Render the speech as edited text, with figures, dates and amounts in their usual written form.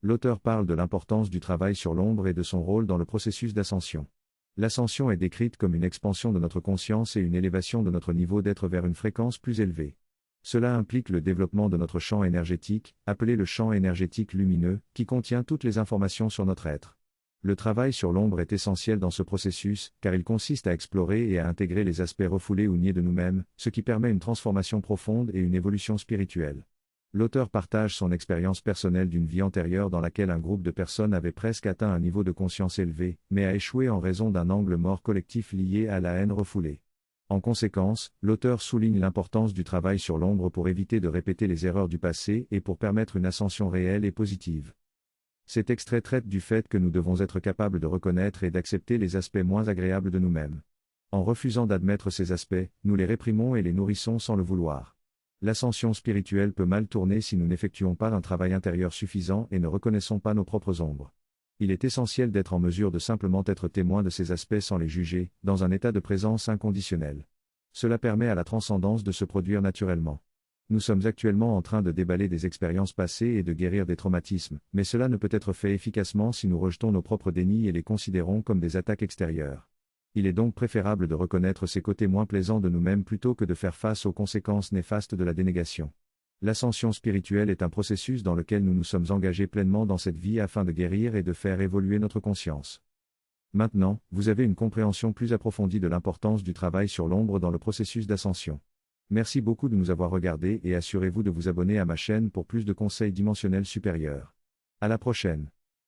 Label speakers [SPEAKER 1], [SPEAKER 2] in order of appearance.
[SPEAKER 1] L'auteur parle de l'importance du travail sur l'ombre et de son rôle dans le processus d'ascension. L'ascension est décrite comme une expansion de notre conscience et une élévation de notre niveau d'être vers une fréquence plus élevée. Cela implique le développement de notre champ énergétique, appelé le champ énergétique lumineux, qui contient toutes les informations sur notre être. Le travail sur l'ombre est essentiel dans ce processus, car il consiste à explorer et à intégrer les aspects refoulés ou niais de nous-mêmes, ce qui permet une transformation profonde et une évolution spirituelle. L'auteur partage son expérience personnelle d'une vie antérieure dans laquelle un groupe de personnes avait presque atteint un niveau de conscience élevé, mais a échoué en raison d'un angle mort collectif lié à la haine refoulée. En conséquence, l'auteur souligne l'importance du travail sur l'ombre pour éviter de répéter les erreurs du passé et pour permettre une ascension réelle et positive. Cet extrait traite du fait que nous devons être capables de reconnaître et d'accepter les aspects moins agréables de nous-mêmes. En refusant d'admettre ces aspects, nous les réprimons et les nourrissons sans le vouloir. L'ascension spirituelle peut mal tourner si nous n'effectuons pas un travail intérieur suffisant et ne reconnaissons pas nos propres ombres. Il est essentiel d'être en mesure de simplement être témoin de ces aspects sans les juger, dans un état de présence inconditionnelle. Cela permet à la transcendance de se produire naturellement. Nous sommes actuellement en train de déballer des expériences passées et de guérir des traumatismes, mais cela ne peut être fait efficacement si nous rejetons nos propres dénis et les considérons comme des attaques extérieures. Il est donc préférable de reconnaître ces côtés moins plaisants de nous-mêmes plutôt que de faire face aux conséquences néfastes de la dénégation. L'ascension spirituelle est un processus dans lequel nous nous sommes engagés pleinement dans cette vie afin de guérir et de faire évoluer notre conscience. Maintenant, vous avez une compréhension plus approfondie de l'importance du travail sur l'ombre dans le processus d'ascension. Merci beaucoup de nous avoir regardés et assurez-vous de vous abonner à ma chaîne pour plus de conseils dimensionnels supérieurs. À la prochaine.